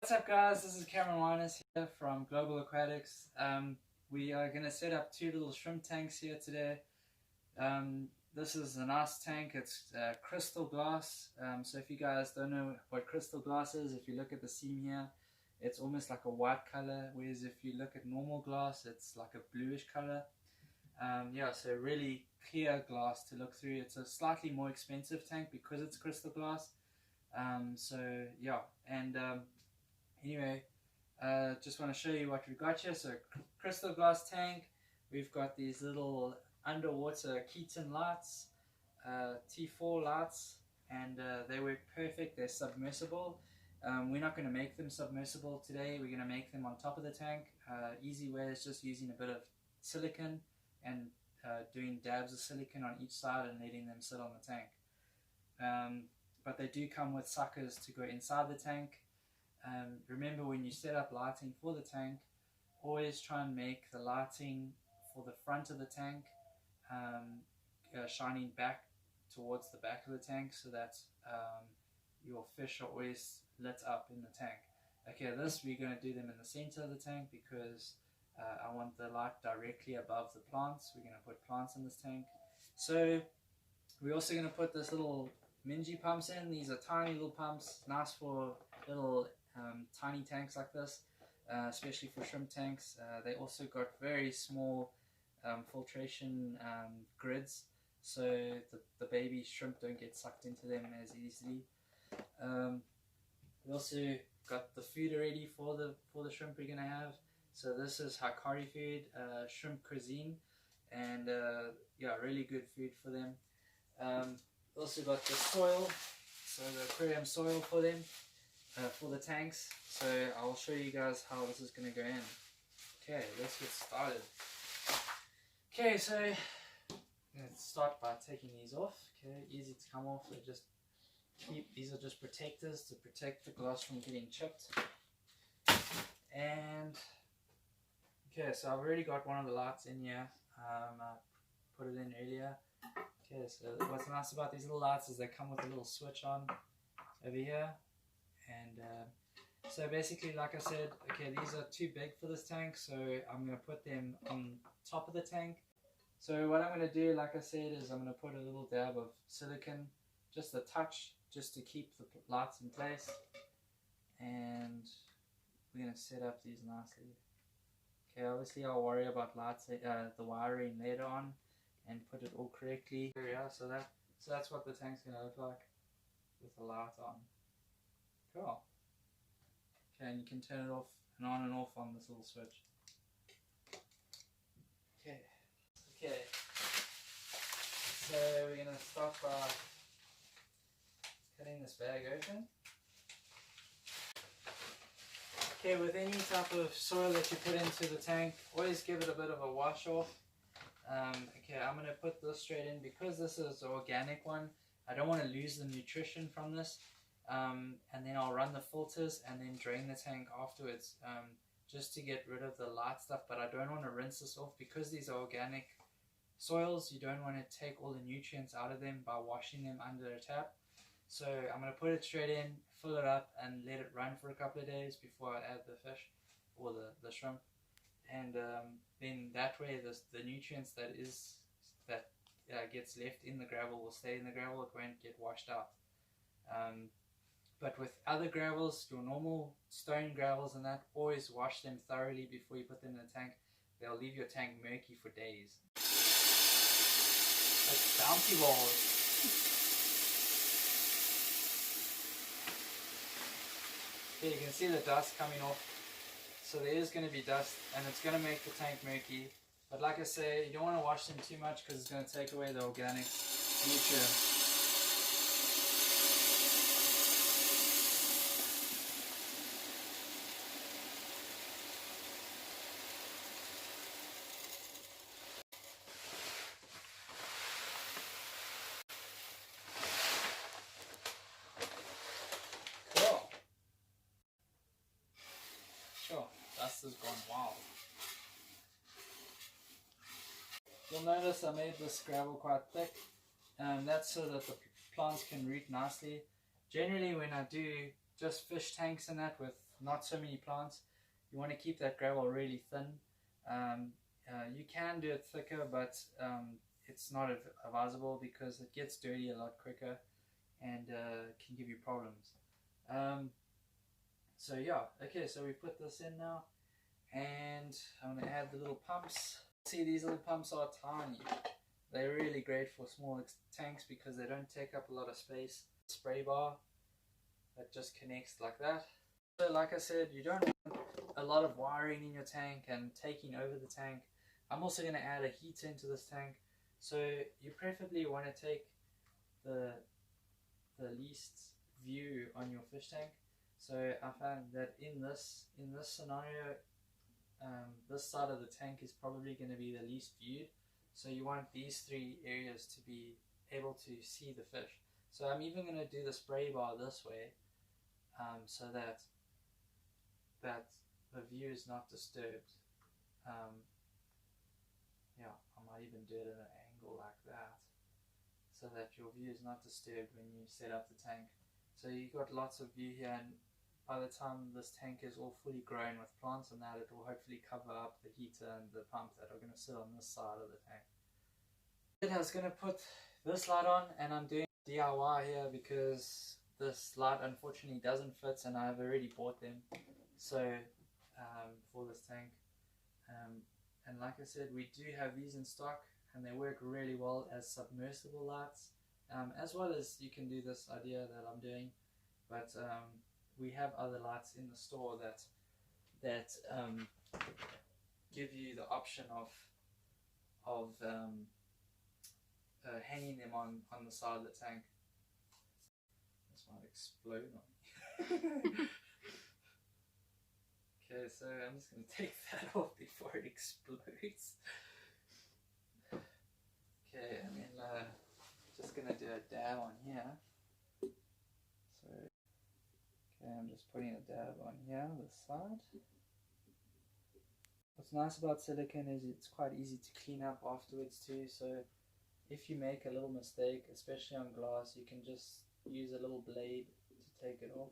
What's up guys, this is Cameron Winers here from Global Aquatics. We are going to set up two little shrimp tanks here today. This is a nice tank, it's crystal glass. So if you guys don't know what crystal glass is, if you look at the seam here, it's almost like a white color, whereas if you look at normal glass, it's like a bluish color. So really clear glass to look through. It's a slightly more expensive tank because it's crystal glass. Anyway, just want to show you what we've got here. So crystal glass tank, we've got these little underwater Keaton lights, T4 lights, and they work perfect. They're submersible. We're not going to make them submersible today. We're going to make them on top of the tank. Easy way is just using a bit of silicone and doing dabs of silicone on each side and letting them sit on the tank. But they do come with suckers to go inside the tank. Remember, when you set up lighting for the tank, always try and make the lighting for the front of the tank shining back towards the back of the tank, so that your fish are always lit up in the tank. Okay, this we're going to do them in the center of the tank because I want the light directly above the plants. We're going to put plants in this tank. So we're also going to put this little Minji pumps in. These are tiny little pumps, nice for little tiny tanks like this, especially for shrimp tanks. They also got very small filtration grids, so the baby shrimp don't get sucked into them as easily. We also got the food already for the shrimp we're gonna have. So this is Hakari food, shrimp cuisine, and really good food for them. Also got the soil, so the aquarium soil for them, for the tanks. So I'll show you guys how this is going to go in. Okay, let's get started. Okay, so let's start by taking these off. Okay, easy to come off. These are just protectors to protect the glass from getting chipped. And okay, so I've already got one of the lights in here. I put it in earlier. Okay, so what's nice about these little lights is they come with a little switch on over here, and so basically, like I said, okay, these are too big for this tank, so I'm going to put them on top of the tank. So what I'm going to do, like I said, is I'm going to put a little dab of silicone, just a touch, just to keep the lights in place, and we're going to set up these nicely. Okay, obviously I'll worry about lights, the wiring later on, and put it all correctly. Yeah, so that's what the tank's gonna look like with the light on. Cool. Okay, and you can turn it off and off on this little switch. Okay. So we're gonna start by cutting this bag open. Okay, with any type of soil that you put into the tank, always give it a bit of a wash off. Okay, I'm going to put this straight in because this is the organic one. I don't want to lose the nutrition from this, and then I'll run the filters and then drain the tank afterwards, just to get rid of the light stuff. But I don't want to rinse this off because these are organic soils. You don't want to take all the nutrients out of them by washing them under a tap. So I'm going to put it straight in, fill it up, and let it run for a couple of days before I add the fish or the shrimp. And then that way the nutrients that gets left in the gravel will stay in the gravel. It won't get washed out. But with other gravels, your normal stone gravels and that, always wash them thoroughly before you put them in the tank. They'll leave your tank murky for days. That's bouncy balls. Okay, you can see the dust coming off. So there is going to be dust, and it's going to make the tank murky. But like I say, you don't want to wash them too much because it's going to take away the organic nutrients. Cool. Sure, dust has gone wild. You'll notice I made this gravel quite thick, and that's so that the plants can root nicely. Generally when I do just fish tanks and that with not so many plants. You want to keep that gravel really thin. You can do it thicker, but it's not advisable because it gets dirty a lot quicker and can give you problems. So yeah, okay, so we put this in now, and I'm going to add the little pumps. See, these little pumps are tiny. They're really great for small tanks because they don't take up a lot of space. Spray bar that just connects like that. So like I said, you don't want a lot of wiring in your tank and taking over the tank. I'm also going to add a heater into this tank, so you preferably want to take the least view on your fish tank. So I found that in this scenario, this side of the tank is probably going to be the least viewed. So you want these three areas to be able to see the fish. So I'm even going to do the spray bar this way, so that the view is not disturbed. Yeah, I might even do it at an angle like that, so that your view is not disturbed when you set up the tank. So you've got lots of view here, and by the time this tank is all fully grown with plants and that, it will hopefully cover up the heater and the pump that are going to sit on this side of the tank. I was going to put this light on, and I'm doing DIY here because this light unfortunately doesn't fit, and I've already bought them for this tank. And like I said, we do have these in stock, and they work really well as submersible lights, as well as you can do this idea that I'm doing, but we have other lights in the store that give you the option of hanging them on the side of the tank. This might explode on me. Okay, so I'm just going to take that off before it explodes. Okay, and then just going to do a dab on here. So, okay, I'm just putting a dab on here, this side. What's nice about silicone is it's quite easy to clean up afterwards too, so if you make a little mistake, especially on glass, you can just use a little blade to take it off.